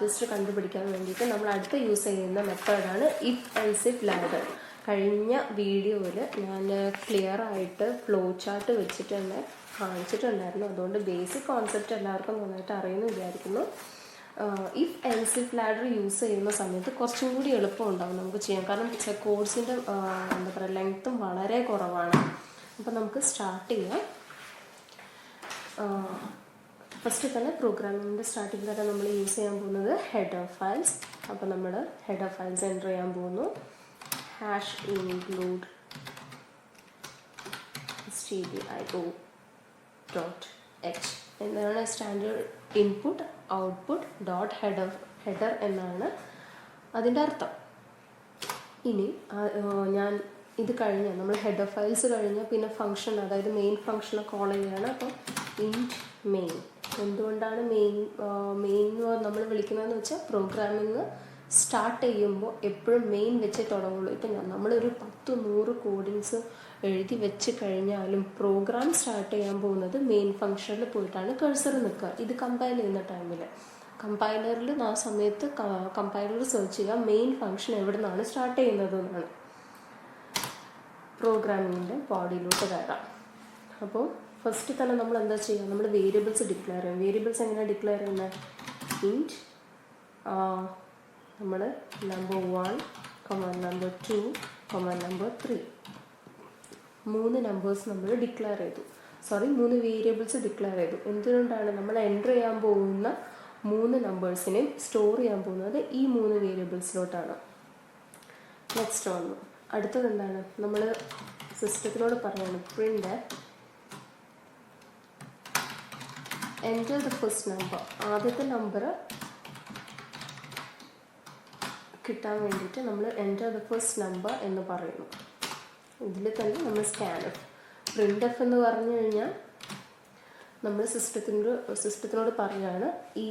Shortest കണ്ടുപിടിക്കാൻ വേണ്ടിയിട്ട് നമ്മൾ അടുത്ത യൂസ് ചെയ്യുന്ന മെത്തേഡാണ് ഇഫ് എൽസ് ഇഫ് ലാഡർ. കഴിഞ്ഞ വീഡിയോയിൽ ഞാൻ ക്ലിയർ ആയിട്ട് ഫ്ലോ ചാർട്ട് വെച്ചിട്ട് തന്നെ കാണിച്ചിട്ടുണ്ടായിരുന്നു. അതുകൊണ്ട് ബേസിക് കോൺസെപ്റ്റ് എല്ലാവർക്കും നന്നായിട്ട് അറിയുമെന്ന് വിചാരിക്കുന്നു. If else if ladder use ചെയ്യുന്ന സമയത്ത് കുറച്ചും കൂടി എളുപ്പമുണ്ടാകും നമുക്ക് ചെയ്യാം. കാരണം കോഴ്സിൻ്റെ എന്താ പറയുക ലെങ്ത്തും വളരെ കുറവാണ്. അപ്പോൾ നമുക്ക് സ്റ്റാർട്ട് ചെയ്യാം. ഫസ്റ്റ് തന്നെ പ്രോഗ്രാമിങ്ങിൻ്റെ സ്റ്റാർട്ടിങ് തന്നെ നമ്മൾ യൂസ് ചെയ്യാൻ പോകുന്നത് ഹെഡർ ഫയൽസ്. അപ്പോൾ നമ്മൾ ഹെഡർ ഫയൽസ് എൻ്റർ ചെയ്യാൻ പോകുന്നു. #include stdio.h എന്നാണ് standard input output dot header എന്നാണ് അതിൻ്റെ അർത്ഥം. ഇനി ഞാൻ ഇത് കഴിഞ്ഞാൽ നമ്മൾ ഹെഡർ ഫയൽസ് കഴിഞ്ഞാൽ പിന്നെ ഫംഗ്ഷൻ, അതായത് മെയിൻ ഫംഗ്ഷനെ കോൾ ചെയ്യുകയാണ്. അപ്പോൾ ഇൻറ്റ് മെയിൻ. എന്തുകൊണ്ടാണ് മെയിൻ നമ്മൾ വിളിക്കുന്നതെന്ന് വെച്ചാൽ പ്രോഗ്രാമിങ് സ്റ്റാർട്ട് ചെയ്യുമ്പോൾ എപ്പോഴും മെയിൻ വെച്ച് തുടങ്ങുള്ളൂ. ഇപ്പം നമ്മളൊരു 10-100 കോഡിങ്സ് എഴുതി വെച്ച് കഴിഞ്ഞാലും പ്രോഗ്രാം സ്റ്റാർട്ട് ചെയ്യാൻ പോകുന്നത് മെയിൻ ഫംഗ്ഷനിൽ പോയിട്ടാണ് കഴ്സർ നിൽക്കുക. ഇത് കമ്പൈൽ ചെയ്യുന്ന ടൈമിൽ കമ്പൈലറിൽ ആ സമയത്ത് കമ്പൈലർ സെർച്ച് ചെയ്യുക മെയിൻ ഫംഗ്ഷൻ എവിടെ നിന്നാണ് സ്റ്റാർട്ട് ചെയ്യുന്നത് എന്നാണ്. പ്രോഗ്രാമിങ്ങിൻ്റെ ബോഡിയിലോട്ട് കയറാം. അപ്പോൾ ഫസ്റ്റ് തന്നെ നമ്മൾ എന്താ ചെയ്യുക, നമ്മൾ വേരിയബിൾസ് ഡിക്ലെയർ ചെയ്യും. വേരിയബിൾസ് എങ്ങനെയാണ് ഡിക്ലെയർ ചെയ്യുന്നത്? ഇൻറ്റ് നമ്മൾ നമ്പർ 1, നമ്പർ 2, നമ്പർ 3 3 നമ്പേഴ്സ് നമ്മൾ ഡിക്ലെയർ ചെയ്തു. 3 വേരിയബിൾസ് ഡിക്ലെയർ ചെയ്തു. എന്തുകൊണ്ടാണ്? നമ്മൾ എൻ്റർ ചെയ്യാൻ പോകുന്ന 3 നമ്പേഴ്സിനെയും സ്റ്റോർ ചെയ്യാൻ പോകുന്നത് ഈ 3 വേരിയബിൾസിലോട്ടാണ്. നെക്സ്റ്റ് വന്നു. അടുത്തത് എന്താണ്? നമ്മൾ സിസ്റ്റത്തിനോട് പറയാണ് print enter the first number. ആദ്യത്തെ നമ്പർ കിട്ടാൻ വേണ്ടിയിട്ട് നമ്മൾ എൻ്റർ ദ ഫസ്റ്റ് നമ്പർ എന്ന് പറയുന്നു. ഇതിൽ തന്നെ നമ്മൾ സ്കാൻഎഫ് പ്രിൻ്റ് എഫ് എന്ന് പറഞ്ഞു കഴിഞ്ഞാൽ നമ്മൾ സിസ്റ്റത്തിനോട് പറയുകയാണ് ഈ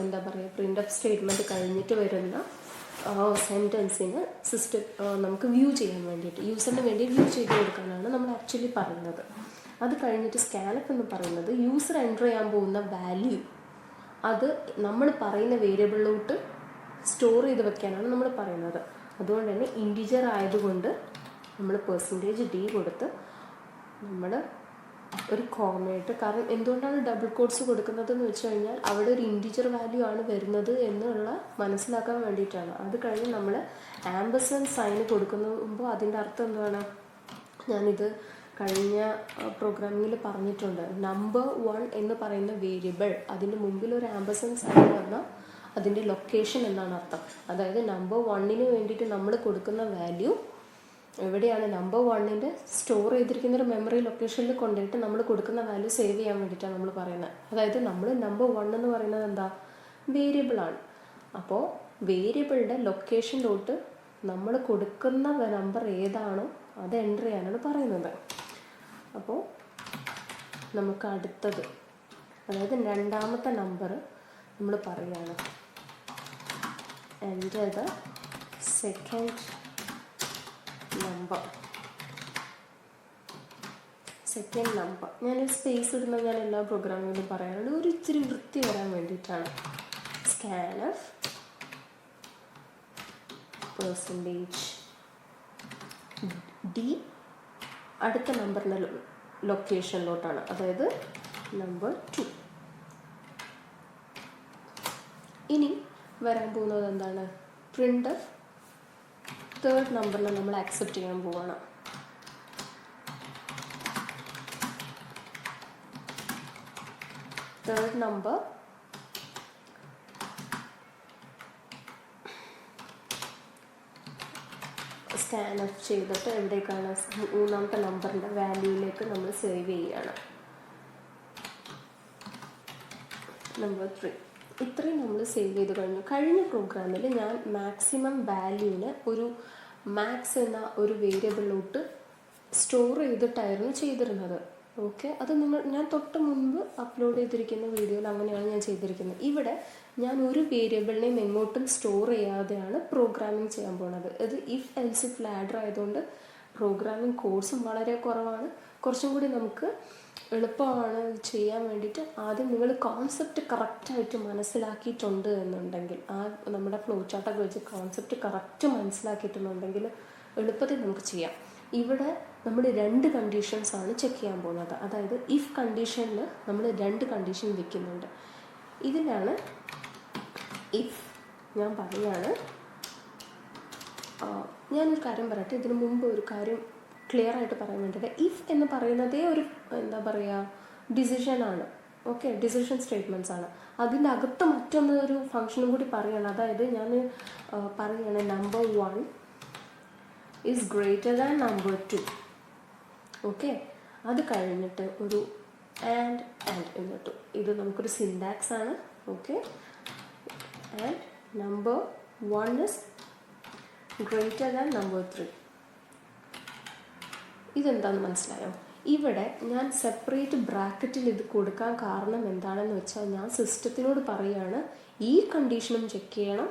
എന്താ പറയുക പ്രിൻ്റ് എഫ് സ്റ്റേറ്റ്മെൻറ്റ് കഴിഞ്ഞിട്ട് വരുന്ന സെൻറ്റൻസിന് നമുക്ക് വ്യൂ ചെയ്യാൻ വേണ്ടിയിട്ട് യൂസറിന് വേണ്ടി വ്യൂ ചെയ്ത് കൊടുക്കാനാണ് നമ്മൾ ആക്ച്വലി പറയുന്നത്. അത് കഴിഞ്ഞിട്ട് സ്കാൻഎഫ് എന്ന് പറയുന്നത് യൂസർ എൻ്റർ ചെയ്യാൻ പോകുന്ന വാല്യൂ അത് നമ്മൾ പറയുന്ന വേരിയബിളിലോട്ട് സ്റ്റോർ ചെയ്ത് വെക്കാനാണ് നമ്മൾ പറയുന്നത്. അതുകൊണ്ട് തന്നെ ഇൻറ്റിജർ ആയതുകൊണ്ട് നമ്മൾ %d കൊടുത്ത് നമ്മൾ ഒരു കോമയിട്ട്, കാരണം എന്തുകൊണ്ടാണ് ഡബിൾ കോട്ട്സ് കൊടുക്കുന്നതെന്ന് വെച്ച് കഴിഞ്ഞാൽ അവിടെ ഒരു ഇൻറ്റിജർ വാല്യൂ ആണ് വരുന്നത് എന്നുള്ള മനസ്സിലാക്കാൻ വേണ്ടിയിട്ടാണ്. അത് കഴിഞ്ഞ് നമ്മൾ ആംബർസാൻഡ് സൈൻ കൊടുക്കുമ്പോൾ അതിൻ്റെ അർത്ഥം എന്താണ്? ഞാനിത് കഴിഞ്ഞ പ്രോഗ്രാമിങ്ങിൽ പറഞ്ഞിട്ടുണ്ട്. നമ്പർ 1 എന്ന് പറയുന്ന വേരിയബിൾ അതിൻ്റെ മുമ്പിൽ ഒരു ആംബർസാൻഡ് സൈൻ വന്നാൽ അതിൻ്റെ ലൊക്കേഷൻ എന്നാണ് അർത്ഥം. അതായത് നമ്പർ 1ന് വേണ്ടിയിട്ട് നമ്മൾ കൊടുക്കുന്ന വാല്യൂ എവിടെയാണ്? നമ്പർ 1ൻ്റെ സ്റ്റോർ ചെയ്തിരിക്കുന്ന ഒരു മെമ്മറി ലൊക്കേഷനിൽ കൊണ്ടുപോയിട്ട് നമ്മൾ കൊടുക്കുന്ന വാല്യൂ സേവ് ചെയ്യാൻ വേണ്ടിയിട്ടാണ് നമ്മൾ പറയുന്നത്. അതായത് നമ്മൾ നമ്പർ 1 എന്ന് പറയുന്നത് എന്താ? വേരിയബിളാണ്. അപ്പോൾ വേരിയബിളിൻ്റെ ലൊക്കേഷനിലോട്ട് നമ്മൾ കൊടുക്കുന്ന നമ്പർ ഏതാണോ അത് എൻ്റർ ചെയ്യാനാണ് പറയുന്നത്. അപ്പോൾ നമുക്ക് അടുത്തത്, അതായത് രണ്ടാമത്തെ നമ്പർ നമ്മൾ പറയുകയാണ് എൻ്റർ ദ സെക്കൻഡ് നമ്പർ. ഞാനൊരു സ്പേസ് ഇടുന്നത് ഞാൻ എല്ലാ പ്രോഗ്രാമിലും പറയാറുണ്ട്, ഒരു ഇച്ചിരി വൃത്തി വരാൻ വേണ്ടിയിട്ടാണ്. സ്കാൻഎഫ് %d അടുത്ത നമ്പറിൻ്റെ ലൊക്കേഷനിലോട്ടാണ്, അതായത് നമ്പർ 2. ഇനി വരാൻ പോകുന്നത് എന്താണ്? പ്രിൻ്റ് തേർഡ് നമ്പറിനെ നമ്മൾ ആക്സെപ്റ്റ് ചെയ്യാൻ പോവാണ്. തേർഡ് നമ്പർ സ്കാൻഎഫ് ചെയ്തിട്ട് എവിടേക്കാണ്? മൂന്നാമത്തെ നമ്പറിൻ്റെ വാല്യൂയിലേക്ക് നമ്മൾ സേവ് ചെയ്യുകയാണ്. നമ്പർ 3. ഇത്രയും നമ്മൾ സേവ് ചെയ്ത് കഴിഞ്ഞ പ്രോഗ്രാമിൽ ഞാൻ മാക്സിമം വാല്യൂവിന് ഒരു മാക്സ് എന്ന ഒരു വേരിയബിളിലോട്ട് സ്റ്റോർ ചെയ്തിട്ടായിരുന്നു ചെയ്തിരുന്നത്. ഓക്കെ, അത് ഞാൻ തൊട്ട് മുൻപ് അപ്ലോഡ് ചെയ്തിരിക്കുന്ന വീഡിയോയിൽ അങ്ങനെയാണ് ഞാൻ ചെയ്തിരിക്കുന്നത്. ഇവിടെ ഞാൻ ഒരു വേരിയബിളിനെയും എങ്ങോട്ടും സ്റ്റോർ ചെയ്യാതെയാണ് പ്രോഗ്രാമിംഗ് ചെയ്യാൻ പോകുന്നത്. ഇത് ഇഫ് എൽസ് ഇഫ് ലാഡർ ആയതുകൊണ്ട് പ്രോഗ്രാമിംഗ് കോഴ്സും വളരെ കുറവാണ്. കുറച്ചും കൂടി നമുക്ക് എളുപ്പമാണ് ഇത് ചെയ്യാൻ വേണ്ടിയിട്ട്. ആദ്യം നിങ്ങൾ കോൺസെപ്റ്റ് കറക്റ്റായിട്ട് മനസ്സിലാക്കിയിട്ടുണ്ട് എന്നുണ്ടെങ്കിൽ, ആ നമ്മുടെ ഫ്ലോ ചാർട്ടൊക്കെ വെച്ച് കോൺസെപ്റ്റ് കറക്റ്റ് മനസ്സിലാക്കിയിട്ടുണ്ടെങ്കിൽ എളുപ്പത്തിൽ നമുക്ക് ചെയ്യാം. ഇവിടെ നമ്മൾ 2 കണ്ടീഷൻസാണ് ചെക്ക് ചെയ്യാൻ പോകുന്നത്. അതായത് ഇഫ് കണ്ടീഷനിൽ നമ്മൾ 2 കണ്ടീഷൻ വെക്കുന്നുണ്ട്. ഇതിലാണ് ഇഫ് ഞാൻ പറയുകയാണ്. ഞാനൊരു കാര്യം പറയട്ടെ, ഇതിനു മുമ്പ് ഒരു കാര്യം ക്ലിയർ ആയിട്ട് പറയാൻ വേണ്ടിയിട്ട്, ഇഫ് എന്ന് പറയുന്നതേ ഒരു എന്താ പറയുക ഡിസിഷനാണ്. ഓക്കെ, ഡിസിഷൻ സ്റ്റേറ്റ്മെൻറ്റ്സ് ആണ്. അതിൻ്റെ അകത്ത് മറ്റൊരു ഫങ്ഷനും കൂടി പറയുകയാണ്. അതായത് ഞാൻ പറയുകയാണ് number 1 is greater than number 2. Okay, അത് കഴിഞ്ഞിട്ട് ഒരു ആൻഡ് എന്നിട്ടു. ഇത് നമുക്കൊരു സിൻടാക്സ് ആണ്. Okay, and number 1 is greater than number 3. ഇതെന്താണെന്ന് മനസ്സിലായോ? ഇവിടെ ഞാൻ സെപ്പറേറ്റ് ബ്രാക്കറ്റിൽ ഇത് കൊടുക്കാൻ കാരണം എന്താണെന്ന് വെച്ചാൽ, ഞാൻ സിസ്റ്റത്തിനോട് പറയുകയാണ് ഈ കണ്ടീഷനും ചെക്ക് ചെയ്യണം,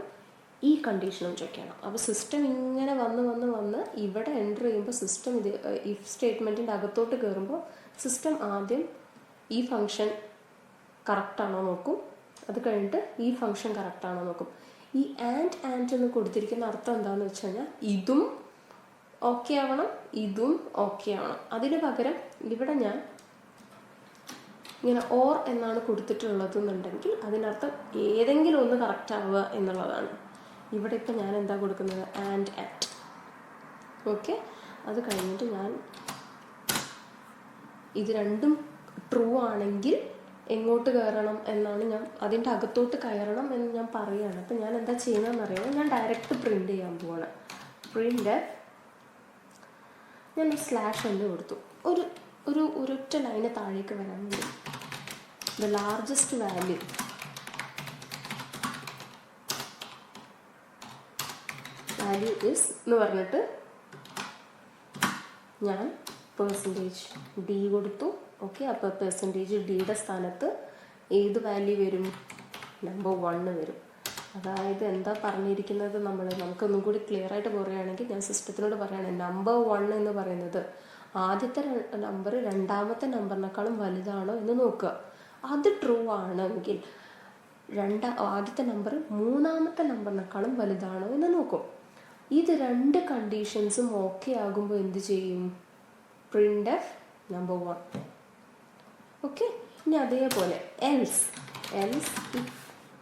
ഈ കണ്ടീഷനും ചെക്ക് ചെയ്യണം. അപ്പോൾ സിസ്റ്റം ഇങ്ങനെ വന്ന് ഇവിടെ എൻ്റർ ചെയ്യുമ്പോൾ സിസ്റ്റം ഇത് ഇഫ് സ്റ്റേറ്റ്മെൻറ്റിൻ്റെ അകത്തോട്ട് കയറുമ്പോൾ സിസ്റ്റം ആദ്യം ഈ ഫങ്ഷൻ കറക്റ്റാണോ നോക്കും, അത് കഴിഞ്ഞിട്ട് ഈ ഫങ്ഷൻ കറക്റ്റാണോ നോക്കും. ഈ ആൻഡ് എന്ന് കൊടുത്തിരിക്കുന്ന അർത്ഥം എന്താണെന്ന് വെച്ച് കഴിഞ്ഞാൽ, ഇതും ഓക്കെ ആവണം, ഇതും ഓക്കെ ആവണം. അതിന് പകരം ഇവിടെ ഞാൻ ഇങ്ങനെ ഓർ എന്നാണ് കൊടുത്തിട്ടുള്ളത് എന്നുണ്ടെങ്കിൽ അതിനർത്ഥം ഏതെങ്കിലും ഒന്ന് കറക്റ്റ് ആവുക എന്നുള്ളതാണ്. ഇവിടെ ഇപ്പം ഞാൻ എന്താ കൊടുക്കുന്നത്, ആൻഡ്. ഓക്കെ, അത് കഴിഞ്ഞിട്ട് ഞാൻ ഇത് രണ്ടും ട്രൂ ആണെങ്കിൽ എങ്ങോട്ട് കയറണം എന്നാണ് ഞാൻ, അതിൻ്റെ അകത്തോട്ട് കയറണം എന്ന് ഞാൻ പറയുകയാണ്. അപ്പം ഞാൻ എന്താ ചെയ്യുന്നതെന്ന് അറിയാമോ, ഞാൻ ഡയറക്റ്റ് പ്രിൻ്റ് ചെയ്യാൻ പോവാണ്. പ്രിൻ്റ് ഞാൻ സ്ലാഷ് എന്ന് കൊടുത്തു, ഒരൊറ്റ ലൈന് താഴേക്ക് വരാൻ വേണ്ടി. ദ ലാർജസ്റ്റ് വാല്യൂ ഇസ് എന്ന് പറഞ്ഞിട്ട് ഞാൻ %d കൊടുത്തു. ഓക്കെ, അപ്പോൾ %dയുടെ സ്ഥാനത്ത് ഏത് വാല്യൂ വരും, നമ്പർ 1 വരും. അതായത് എന്താ പറഞ്ഞിരിക്കുന്നത്, നമുക്കൊന്നും കൂടി ക്ലിയർ ആയിട്ട് പറയുകയാണെങ്കിൽ, ഞാൻ സിസ്റ്റത്തിനോട് പറയുകയാണ് നമ്പർ 1 എന്ന് പറയുന്നത് ആദ്യത്തെ നമ്പർ രണ്ടാമത്തെ നമ്പറിനേക്കാളും വലുതാണോ എന്ന് നോക്കുക. അത് ട്രൂ ആണെങ്കിൽ ആദ്യത്തെ നമ്പർ മൂന്നാമത്തെ നമ്പറിനേക്കാളും വലുതാണോ എന്ന് നോക്കും. ഇത് 2 കണ്ടീഷൻസും ഓക്കെ ആകുമ്പോൾ എന്ത് ചെയ്യും, പ്രിൻ്റ് എഫ് നമ്പർ 1. ഓക്കെ, ഇനി അതേപോലെ എൽസ് ഇഫ്.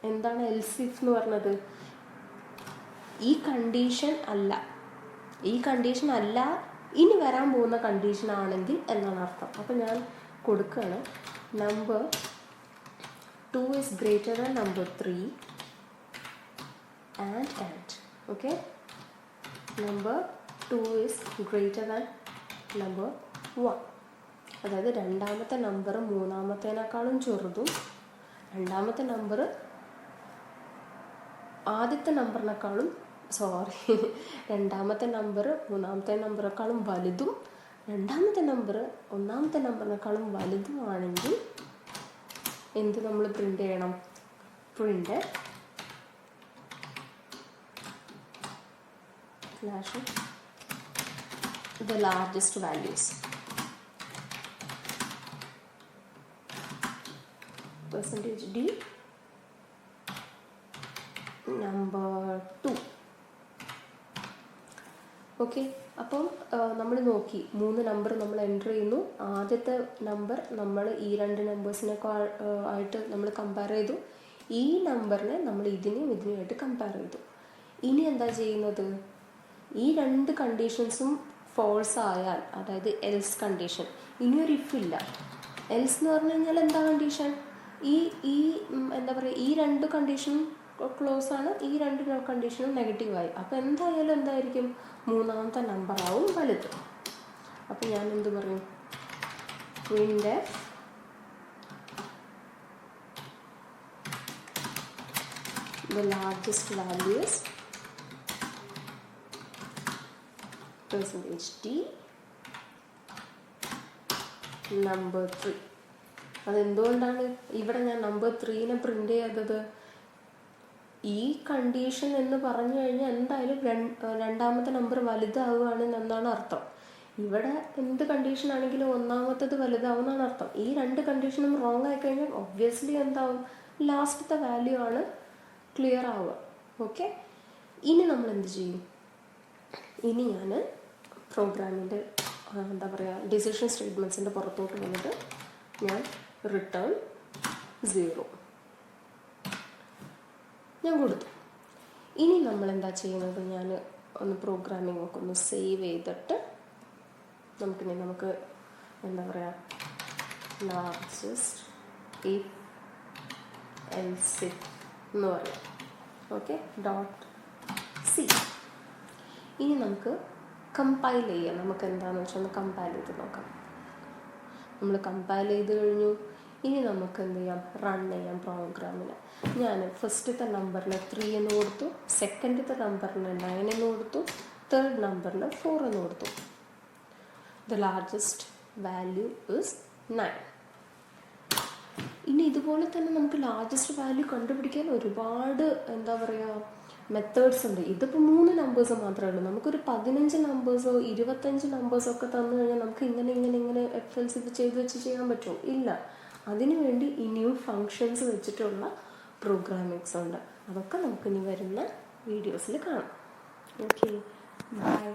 എന്താണ് എൽസ് ഇഫ് എന്ന് പറഞ്ഞത്? ഈ കണ്ടീഷൻ അല്ല ഇനി വരാൻ പോകുന്ന കണ്ടീഷൻ ആണെങ്കിൽ എന്നാണ് അർത്ഥം. അപ്പം ഞാൻ കൊടുക്കുകയാണ് number 2 is greater than number 3 and. Okay, number 2 is greater than number 1. അതായത് രണ്ടാമത്തെ നമ്പർ മൂന്നാമത്തേനേക്കാളും ചെറുതും രണ്ടാമത്തെ നമ്പർ ആദ്യത്തെ നമ്പറിനേക്കാളും രണ്ടാമത്തെ നമ്പർ മൂന്നാമത്തെ നമ്പറേക്കാളും വലുതും രണ്ടാമത്തെ നമ്പർ ഒന്നാമത്തെ നമ്പറിനേക്കാളും വലുതുമാണെങ്കിൽ എന്ത് നമ്മൾ പ്രിൻ്റ് ചെയ്യണം, print the largest values. %d number 2. Okay, അപ്പം നമ്മൾ നോക്കി 3 നമ്പർ നമ്മൾ എൻ്റർ ചെയ്യുന്നു. ആദ്യത്തെ നമ്പർ നമ്മൾ ഈ 2 നമ്പേഴ്സിനേക്കാൾ ആയിട്ട് നമ്മൾ കമ്പയർ ചെയ്തു. ഈ നമ്പറിനെ നമ്മൾ ഇതിനുമായിട്ട് കമ്പയർ ചെയ്തു. ഇനി എന്താ ചെയ്യുന്നത്, ഈ 2 കണ്ടീഷൻസും ഫോൾസ് ആയാൽ, അതായത് എൽസ് കണ്ടീഷൻ, ഇനിയൊരു ഇഫ് ഇല്ല. എൽസ് എന്ന് പറഞ്ഞു കഴിഞ്ഞാൽ എന്താ കണ്ടീഷൻ, എന്താ പറയുക, ഈ 2 കണ്ടീഷനും ക്ലോസ് ആണ്, ഈ 2 കണ്ടീഷനും നെഗറ്റീവായി. അപ്പോൾ എന്തായാലും എന്തായിരിക്കും, മൂന്നാമത്തെ നമ്പറാവും വലുത്. അപ്പോൾ ഞാൻ എന്ത് പറയും, print the largest values %d number 3. അതെന്തുകൊണ്ടാണ് ഇവിടെ ഞാൻ നമ്പർ 3നെ പ്രിൻ്റ് ചെയ്തത്? ഈ കണ്ടീഷൻ എന്ന് പറഞ്ഞു കഴിഞ്ഞാൽ എന്തായാലും രണ്ടാമത്തെ നമ്പർ വലുതാവുകയാണ് എന്നാണ് അർത്ഥം. ഇവിടെ എന്ത് കണ്ടീഷൻ ആണെങ്കിലും ഒന്നാമത്തത് വലുതാവുന്നതാണ് അർത്ഥം. ഈ 2 കണ്ടീഷനും റോങ് ആയിക്കഴിഞ്ഞാൽ ഒബ്വിയസ്ലി എന്താവും, ലാസ്റ്റത്തെ വാല്യൂ ആണ് ക്ലിയർ ആവുക. ഓക്കെ, ഇനി നമ്മൾ എന്ത് ചെയ്യും, ഇനി ഞാൻ പ്രോഗ്രാമിൻ്റെ എന്താ പറയുക ഡിസിഷൻ സ്റ്റേറ്റ്മെൻറ്റ്സിൻ്റെ പുറത്തോട്ട് വന്നിട്ട് ഞാൻ റിട്ടേൺ 0 ഞാൻ കൊടുത്തു. ഇനി നമ്മൾ എന്താ ചെയ്യുന്നത്, ഞാൻ ഒന്ന് പ്രോഗ്രാമിംഗ് ഒക്കെ ഒന്ന് സേവ് ചെയ്തിട്ട് നമുക്ക് എന്താ പറയുക ലാർജസ്റ്റ് ഇഫ് എൽസ് ഇഫ് എന്ന് പറയാം. Okay, .c. ഇനി നമുക്ക് കമ്പൈൽ ചെയ്യാം. നമുക്ക് എന്താണെന്ന് വെച്ചാൽ ഒന്ന് കമ്പൈൽ ചെയ്ത് നോക്കാം. നമ്മൾ കമ്പൈൽ ചെയ്ത് കഴിഞ്ഞു. ഇനി നമുക്ക് എന്ത് ചെയ്യാം, റൺ ചെയ്യാം പ്രോഗ്രാമിന്. ഞാൻ ഫസ്റ്റത്തെ നമ്പറിന് 3 എന്ന് കൊടുത്തു, സെക്കൻഡത്തെ നമ്പറിന് 9 എന്ന് കൊടുത്തു, തേർഡ് നമ്പറിന് 4 എന്ന് കൊടുത്തു. The largest value is 9. ഇനി ഇതുപോലെ തന്നെ നമുക്ക് ലാർജസ്റ്റ് വാല്യൂ കണ്ടുപിടിക്കാൻ ഒരുപാട് എന്താ പറയുക മെത്തേഡ്സ് ഉണ്ട്. ഇതിപ്പോൾ 3 നമ്പേഴ്സ് മാത്രമേ ഉള്ളൂ. നമുക്കൊരു 15 നമ്പേഴ്സോ 25 നമ്പേഴ്സോ ഒക്കെ തന്നു കഴിഞ്ഞാൽ നമുക്ക് ഇങ്ങനെ FLs ഇത് ചെയ്യാൻ പറ്റുമോ? ഇല്ല. അതിനുവേണ്ടി ഇനിയും ഫങ്ഷൻസ് വെച്ചിട്ടുള്ള പ്രോഗ്രാമിങ്സ് ഉണ്ട്. അതൊക്കെ നമുക്കിനി വരുന്ന വീഡിയോസിൽ കാണാം. Okay, by.